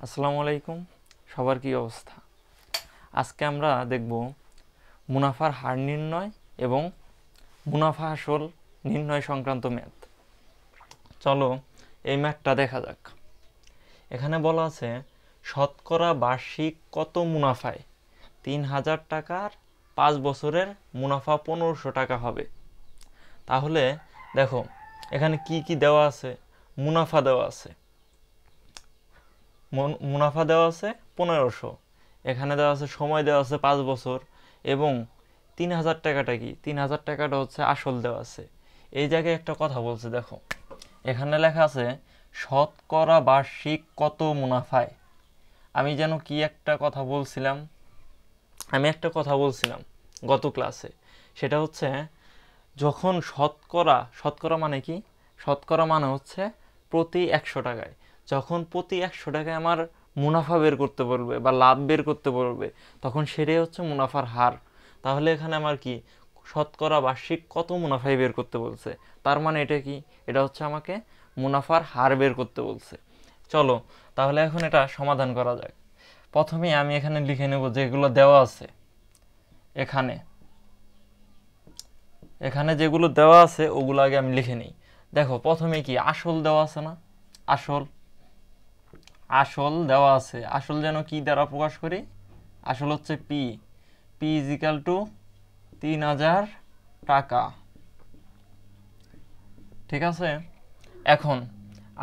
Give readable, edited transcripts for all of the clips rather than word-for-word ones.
আসসালামু আলাইকুম, সবার কি অবস্থা? আজকে আমরা দেখব মুনাফার হার নির্ণয় এবং মুনাফা আসল নির্ণয় সংক্রান্ত ম্যাথ। চলো এই ম্যাথটা দেখা যাক। এখানে বলা আছে শতকরা বার্ষিক কত মুনাফায় ৩,০০০ টাকার ৫ বছরের মুনাফা ১৫০০ টাকা হবে। তাহলে দেখো এখানে কি কি দেওয়া আছে। মুনাফা দেওয়া আছে, মুনাফা দেওয়া আছে ১৫০০, এখানে দেওয়া আছে সময় দেওয়া আছে ৫ বছর এবং ৩,০০০ টাকাটা কি, ৩,০০০ টাকাটা হচ্ছে আসল দেওয়া আছে। এই জায়গায় একটা কথা বলছে, দেখো এখানে লেখা আছে শতকরা বার্ষিক কত মুনাফায়। আমি যেন কি একটা কথা বলছিলাম, গত ক্লাসে, সেটা হচ্ছে যখন শতকরা মানে কি, শতকরা মানে হচ্ছে প্রতি ১০০ টাকায়, যখন প্রতি ১০০ টাকায় আমার মুনাফা বের করতে বলবে বা লাভ বের করতে বলবে তখন সেটাই হচ্ছে মুনাফার হার। তাহলে এখানে আমার কি শতকরা বার্ষিক কত মুনাফাই বের করতে বলছে, তার মানে এটা কি, এটা হচ্ছে আমাকে মুনাফার হার বের করতে বলছে। চলো তাহলে এখন এটা সমাধান করা যাক। প্রথমে আমি এখানে লিখে নেব যেগুলো দেওয়া আছে। এখানে যেগুলো দেওয়া আছে ওগুলো আগে আমি লিখে নিই। দেখো প্রথমে কি আসল দেওয়া আছে না, আসল দেওয়া আছে। আসল যেন কি দ্বারা প্রকাশ করি, আসল হচ্ছে পি ইজ ইকাল টু ৩,০০০ টাকা। ঠিক আছে, এখন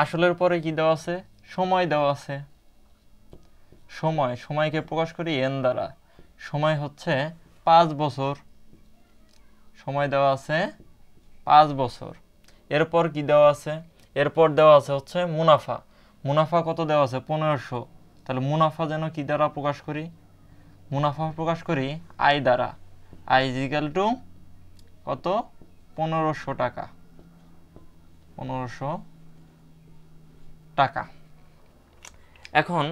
আসলের পরে কি দেওয়া আছে, সময় দেওয়া আছে। সময়কে প্রকাশ করি এন দ্বারা, সময় হচ্ছে ৫ বছর, সময় দেওয়া আছে ৫ বছর। এরপর কি দেওয়া আছে, এরপর দেওয়া আছে হচ্ছে মুনাফা কত দেওয়া আছে ১৫০০। তাহলে মুনাফা যেন কি দ্বারা প্রকাশ করি, মুনাফা প্রকাশ করি আই দ্বারা, আই ইজ ইকাল টু কত ১৫০০ টাকা, ১৫০০ টাকা। এখন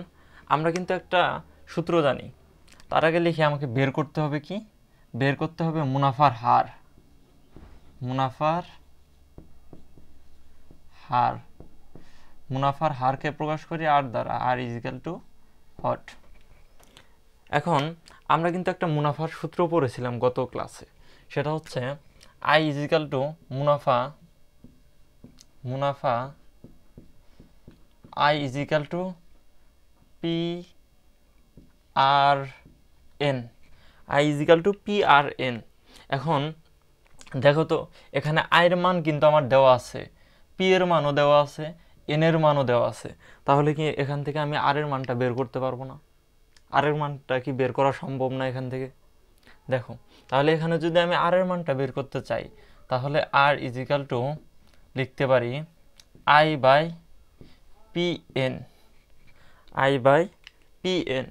আমরা কিন্তু একটা সূত্র জানি, তার আগে লিখে আমাকে বের করতে হবে কি, বের করতে হবে মুনাফার হার। মুনাফার হারকে প্রকাশ করি আর দ্বারা, আর ইজ ইকাল টু হট। এখন আমরা কিন্তু একটা মুনাফার সূত্র পড়েছিলাম গত ক্লাসে, সেটা হচ্ছে আই ইজ ইকাল টু মুনাফা I is equal to P R N, I is equal to P R N. এখন দেখো তো এখানে আয়ের মান কিন্তু আমার দেওয়া আছে, পি এর মানও দেওয়া আছে, এন এর মানও দেওয়া আছে। তাহলে কি এখান থেকে আমি আর এর মানটা বের করতে পারবো না? আর এর মানটা কি বের করা সম্ভব না এখান থেকে? দেখো তাহলে এখানে যদি আমি আর এর মানটা বের করতে চাই তাহলে আর ইজ ইকাল টু লিখতে পারি আই বাই পি এন।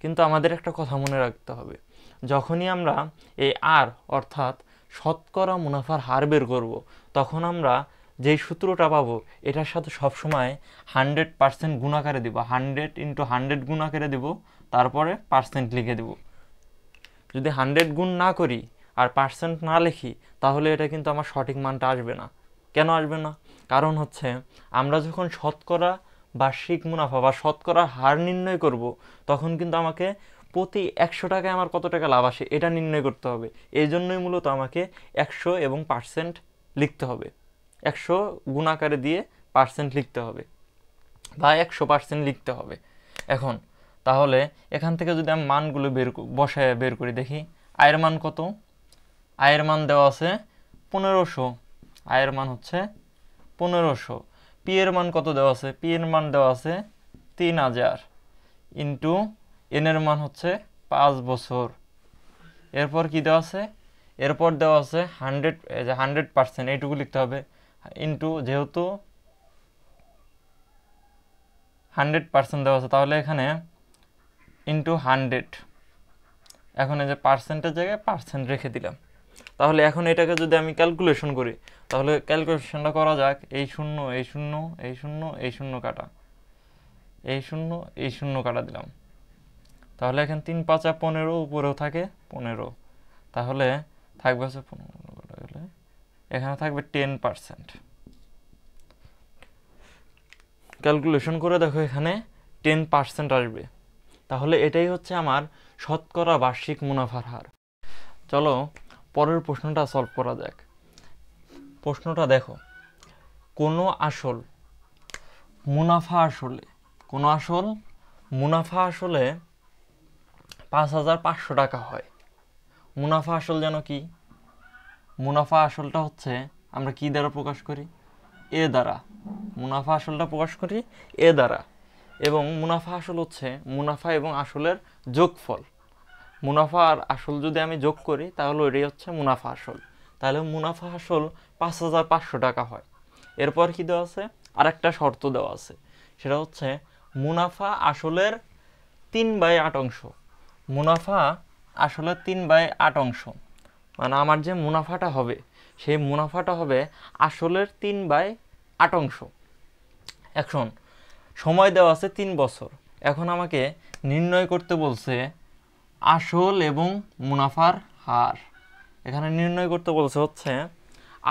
কিন্তু আমাদের একটা কথা মনে রাখতে হবে, যখনই আমরা এই আর অর্থাৎ শতকরা মুনাফার হার বের করব তখন আমরা যেই সূত্রটা পাবো এটার সাথে সবসময় 100% গুণাকারে দিব, 100 × 100 গুণাকারে দিব, তারপরে পার্সেন্ট লিখে দেব। যদি 100 গুণ না করি আর পার্সেন্ট না লিখি তাহলে এটা কিন্তু আমার সঠিক মানটা আসবে না। কেন আসবে না? কারণ হচ্ছে আমরা যখন শতকরা বার্ষিক মুনাফা বা শতকরা হার নির্ণয় করব তখন কিন্তু আমাকে প্রতি ১০০ টাকায় আমার কত টাকা লাভ আসে এটা নির্ণয় করতে হবে। এই জন্যই মূলত আমাকে ১০০ এবং পার্সেন্ট লিখতে হবে, ১০০ গুণাকারে দিয়ে পার্সেন্ট লিখতে হবে বা ১০০% লিখতে হবে। এখন তাহলে এখান থেকে যদি আমি মানগুলো বসায় বের করি, দেখি আয়ের মান কত, আয়ের মান দেওয়া আছে ১৫০০, আয়ের মান হচ্ছে ১৫০০। পি এর মান কত দেওয়া আছে, পি এর মান দেওয়া আছে ৩,০০০ ইন্টু এন এর মান হচ্ছে ৫ বছর। এরপর কি দেওয়া আছে, এরপর দেওয়া আছে 100%, এইটুকু লিখতে হবে, ইন্টু যেহেতু 100% দেওয়া আছে তাহলে এখানে ইন্টু 100। এখন এই যে পার্সেন্টের জায়গায় পার্সেন্ট রেখে দিলাম। তাহলে এখন এটাকে যদি আমি ক্যালকুলেশন করি তাহলে ক্যালকুলেশনটা করা যাক, এই শূন্য এই শূন্য এই শূন্য এই শূন্য কাটা, এই শূন্য এই শূন্য কাটা দিলাম। তাহলে এখানে ৩ × ৫ = ১৫, উপরেও থাকে ১৫, তাহলে থাকবে হচ্ছে ১৫ কাটা গেলে এখানে থাকবে 10%। ক্যালকুলেশন করে দেখো এখানে 10% আসবে। তাহলে এটাই হচ্ছে আমার শতকরা বার্ষিক মুনাফার হার। চলো পরের প্রশ্নটা সলভ করা যাক। প্রশ্নটা দেখো, কোনো আসল মুনাফা আসলে 5,500 টাকা হয়। মুনাফা আসল যেন কি? মুনাফা আসলটা হচ্ছে আমরা কি দ্বারা প্রকাশ করি? এ দ্বারা। মুনাফা আসলটা প্রকাশ করি এ দ্বারা, এবং মুনাফা আসল হচ্ছে মুনাফা এবং আসলের যোগফল। মুনাফা আর আসল যদি আমি যোগ করি তাহলে ওইটাই হচ্ছে মুনাফা আসল। তাহলে মুনাফা আসল 5,500 টাকা হয়। এরপর কি দেওয়া আছে? আর একটা শর্ত দেওয়া আছে, সেটা হচ্ছে মুনাফা আসলের 3/8 অংশ। মুনাফা আসলের 3/8 অংশ, মানে আমার যে মুনাফাটা হবে সেই মুনাফাটা হবে আসলের 3/8 অংশ। এখন সময় দেওয়া আছে 3 বছর। এখন আমাকে নির্ণয় করতে বলছে আসল এবং মুনাফার হার। এখানে নির্ণয় করতে বলছে হচ্ছে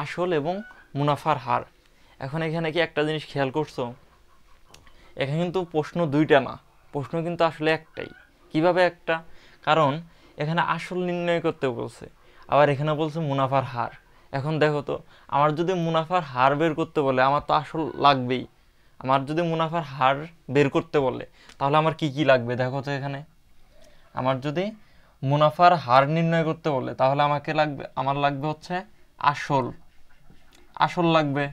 আসল এবং মুনাফার হার। এখন এখানে কি একটা জিনিস খেয়াল করছো? এখানে কিন্তু প্রশ্ন দুইটা না, প্রশ্ন কিন্তু আসলে একটাই। কিভাবে একটা? কারণ এখানে আসল নির্ণয় করতে বলছে, আবার এখানে বলছে মুনাফার হার। এখন দেখো তো, আমার যদি মুনাফার হার বের করতে বলে আমার তো আসল লাগবেই। আমার যদি মুনাফার হার বের করতে বলে তাহলে আমার কি কি লাগবে দেখো তো। এখানে আমার যদি মুনাফার হার নির্ণয় করতে বলে তাহলে আমার লাগবে হচ্ছে আসল লাগবে,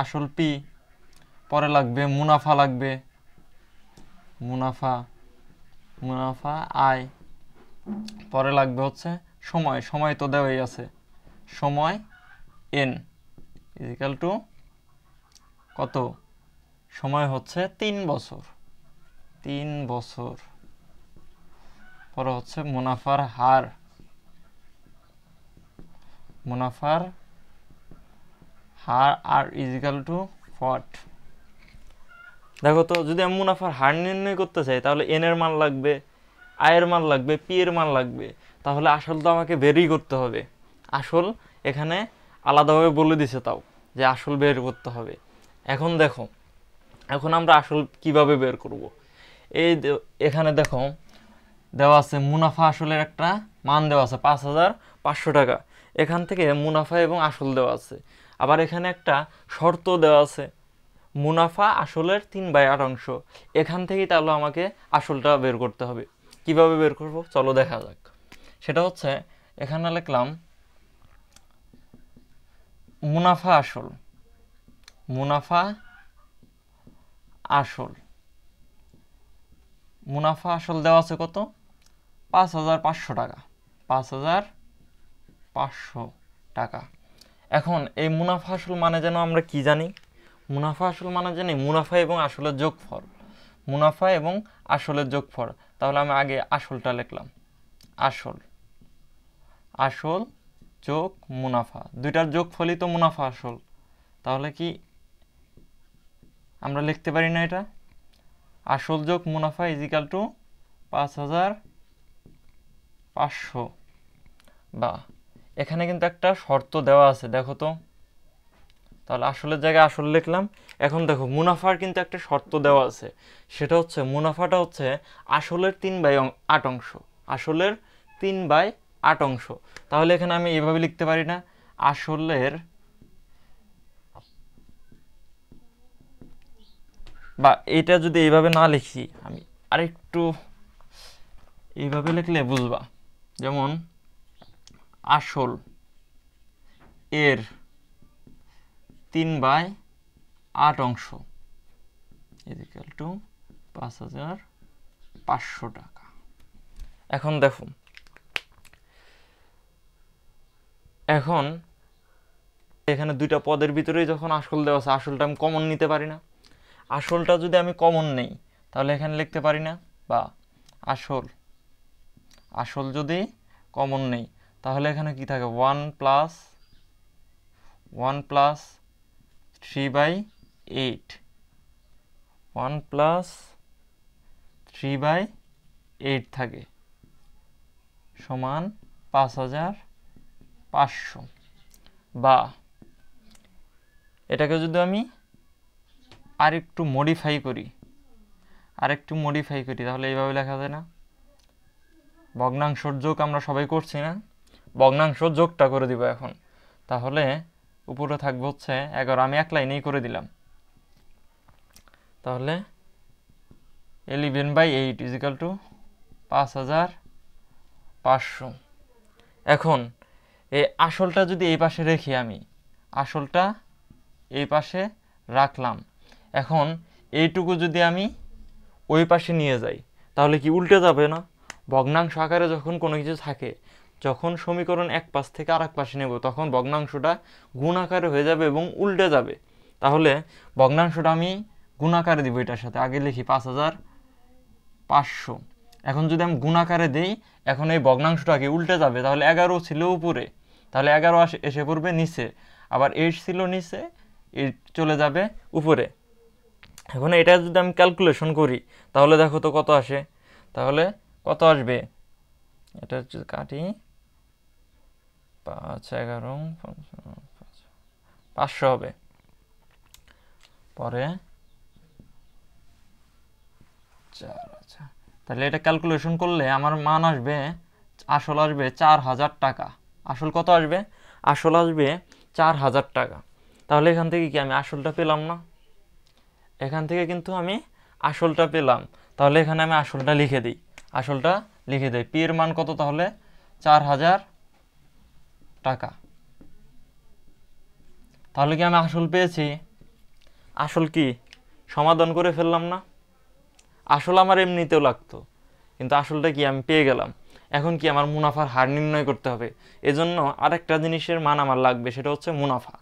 আসল পি। পরে লাগবে মুনাফা আয়। পরে লাগবে হচ্ছে সময় তো দেওয়াই আছে, সময় এন ইজিক্যাল টু কত? সময় হচ্ছে 3 বছর। পরে হচ্ছে মুনাফার হার আর ইজিক্যাল টু হোয়াট? দেখো তো, যদি আমি মুনাফার হার নির্ণয় করতে চাই তাহলে এন এর মান লাগবে, আয়ের মান লাগবে, পি এর মান লাগবে। তাহলে আসল তো আমাকে বেরই করতে হবে। আসল এখানে আলাদাভাবে বলে দিছে তাও যে আসল বের করতে হবে। এখন দেখো, এখন আমরা আসল কিভাবে বের করব? এখানে দেখো দেওয়া আছে মুনাফা আসলের একটা মান দেওয়া আছে 5,500 টাকা। এখান থেকে মুনাফা এবং আসল দেওয়া আছে। আবার এখানে একটা শর্ত দেওয়া আছে, মুনাফা আসলের 3/8 অংশ। এখান থেকেই তাহলে আমাকে আসলটা বের করতে হবে। কিভাবে বের করব চলো দেখা যাক। সেটা হচ্ছে এখানে লিখলাম মুনাফা আসল দেওয়া আছে কত? 5,500 টাকা। 5,500 টাকা। এখন এই মুনাফা আসল মানে যেন আমরা কি জানি? মুনাফা আসল মানে জানি মুনাফা এবং আসলের যোগফল। তাহলে আমি আগে আসলটা লিখলাম, আসল যোগ মুনাফা, দুইটার যোগফলই তো মুনাফা আসল। তাহলে কি আমরা লিখতে পারি না এটা? আসল যোগ মুনাফা ইজিক্যাল টু 5,500। বা এখানে কিন্তু একটা শর্ত দেওয়া আছে, দেখো তো। তাহলে আসলের জায়গায় আসল লিখলাম। এখন দেখো মুনাফার কিন্তু একটা শর্ত দেওয়া আছে, সেটা হচ্ছে মুনাফাটা হচ্ছে আসলের 3/8 অংশ। আসলের 3/8 অংশ। তাহলে এখানে আমি এভাবে লিখতে পারি না, আসলের, বা এটা যদি এইভাবে না লিখি, আমি আরেকটু এইভাবে লিখলে বুঝবা। যেমন আসল এর 3/8 অংশ ইকুয়াল টু 5,500 টাকা। এখন দেখো, এখন এখানে দুইটা পদের ভিতরেই যখন আসল দেওয়া আছে, আসলটা আমি কমন নিতে পারি না। আসলটা যদি আমি কমন নেই তাহলে এখানে লিখতে পারি না, বা আসল যদি কমন নেই তাহলে এখানে কি থাকে? 1 প্লাস 3/8, 1 প্লাস 3/8 থাকে সমান 5,500। বা এটাকে যদি আমি আরেকটু মডিফাই করি, আরেকটু মডিফাই করি, তাহলে এইভাবে লেখা যায় না? ভগ্নাংশর যোগ আমরা সবাই করছি না, ভগ্নাংশর যোগটা করে দিব এখন। তাহলে উপরে থাকবে হচ্ছে 11, আমি এক লাইনেই করে দিলাম। তাহলে 11/8 = 5500। এখন এই আসলটা যদি এই পাশে রেখি, আমি আসলটা এই পাশে রাখলাম, এখন এইটুকু যদি আমি ওই পাশে নিয়ে যাই তাহলে কি উল্টে যাবে না? ভগ্নাংশ আকারে যখন কোনো কিছু থাকে, যখন সমীকরণ এক পাশ থেকে আর এক পাশে নেব তখন ভগ্নাংশটা গুণ আকারে হয়ে যাবে এবং উল্টে যাবে। তাহলে ভগ্নাংশটা আমি গুণ আকারে দিব, এটার সাথে আগে লিখি 5500। এখন যদি আমি গুণ আকারে দিই, এখন এই ভগ্নাংশটা কি উল্টে যাবে? তাহলে 11 ছিল উপরে, তাহলে 11 এসে পড়বে নিচে, আবার 8 ছিল নিচে, 8 চলে যাবে উপরে। এখন এটা যদি আমি ক্যালকুলেশন করি তাহলে দেখো তো কত আসে। তাহলে কত আসবে? এটা যদি কাটি 5, 11, 500 হবে। পরে 4, আচ্ছা, তাহলে এটা ক্যালকুলেশন করলে আমার মান আসবে, আসল আসবে 4000 টাকা। আসল কত আসবে? আসল আসবে 4000 টাকা। তাহলে এখান থেকে কি আমি আসলটা পেলাম না? এখান থেকে কিন্তু আমি আসলটা পেলাম। তাহলে এখানে আমি আসলটা লিখে দিই, আসলটা লিখে দিই। পি এর মান কত? তাহলে 4000 টাকা। তাহলে কি আমি আসল পেয়েছি? আসল কি সমাধান করে ফেললাম না? আসল আমার এমনিতেও লাগতো, কিন্তু আসলটা কি আমি পেয়ে গেলাম। এখন কি আমার মুনাফার হার নির্ণয় করতে হবে। এজন্য আরেকটা জিনিসের মান আমার লাগবে, সেটা হচ্ছে মুনাফা।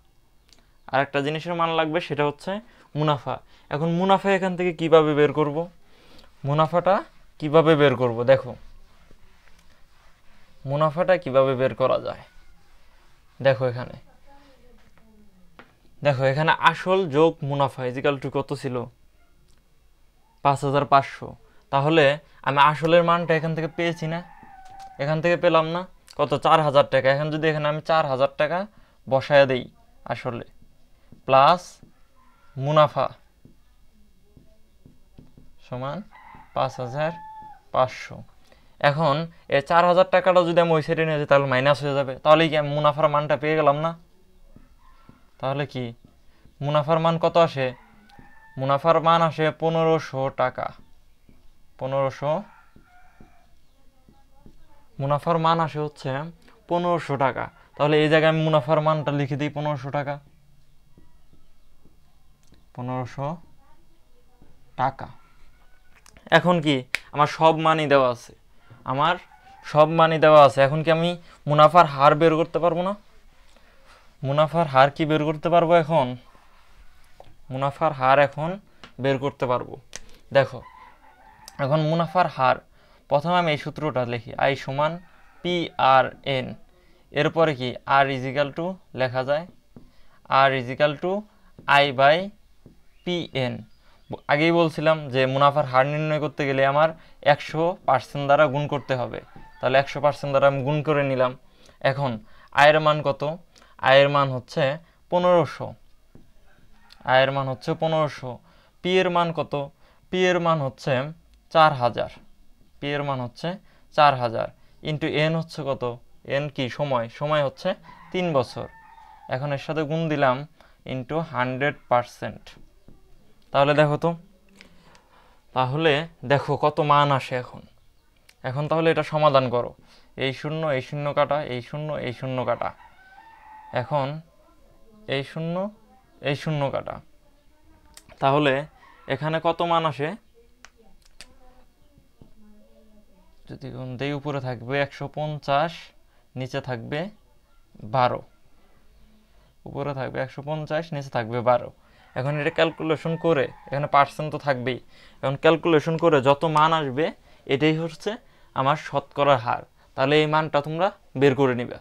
আরেকটা জিনিসের মান লাগবে, সেটা হচ্ছে মুনাফা। এখন মুনাফা এখান থেকে কিভাবে বের করব? মুনাফাটা কিভাবে বের করব? দেখো মুনাফাটা কিভাবে বের করা যায়। দেখো এখানে আসল যোগ মুনাফা = কত ছিল? 5500। তাহলে আমি আসলের মানটা এখান থেকে পেয়েছি না? এখান থেকে পেলাম না? কত? 4000 টাকা। এখন যদি এখানে আমি 4000 টাকা বসায় দেই আসলে, প্লাস মুনাফা সমান 5500। এখন এই 4000 টাকাটা যদি আমি ওই সাইডে নিয়ে যাই তাহলে মাইনাস হয়ে যাবে। তাহলে কি আমি মুনাফার মানটা পেয়ে গেলাম না? তাহলে কি মুনাফার মান কত আসে? মুনাফার মান আসে 1500 টাকা। 1500, মুনাফার মান আসে হচ্ছে 1500 টাকা। তাহলে এই জায়গায় আমি মুনাফার মানটা লিখে দিই 1500 টাকা। 1500 টাকা। এখন কি আমার সব মানই দেওয়া আছে, আমার সব মানই দেওয়া আছে। এখন কি আমি মুনাফার হার বের করতে পারবো না? মুনাফার হার কি বের করতে পারবো? এখন মুনাফার হার এখন বের করতে পারবো। দেখো এখন মুনাফার হার, প্রথমে আমি এই সূত্রটা লিখি, I = PRN। এরপরে কি R = লেখা যায় R = I/PN। আগেই বলছিলাম যে মুনাফার হার নির্ণয় করতে গেলে আমার 100% দ্বারা গুণ করতে হবে। তাহলে 100% দ্বারা আমি গুণ করে নিলাম। এখন আয়ের মান কত? আয়ের মান হচ্ছে 1500। আয়ের মান হচ্ছে 1500। পি এর মান কত? পি এর মান হচ্ছে 4000। পি এর মান হচ্ছে 4000 ইন্টু এন হচ্ছে কত? এন কি সময়? সময় হচ্ছে 3 বছর। এখন এর সাথে গুণ দিলাম ইন্টু 100%। তাহলে দেখো কত মান আসে এখন। এখন তাহলে এটা সমাধান করো। এই শূন্য এই শূন্য কাটা, এই শূন্য এই শূন্য কাটা, এখন এই শূন্য এই শূন্য কাটা। তাহলে এখানে কত মান আসে? যদি দেই, উপরে থাকবে 150, নিচে থাকবে 12। উপরে থাকবে 150, নিচে থাকবে 12। এখন এটা ক্যালকুলেশন করে, এখানে পার্সেন্ট তো থাকবেই, এখন ক্যালকুলেশন করে যত মান আসবে এটাই হচ্ছে আমার শতকরার হার। তাহলে এই মানটা তোমরা বের করে নিবে।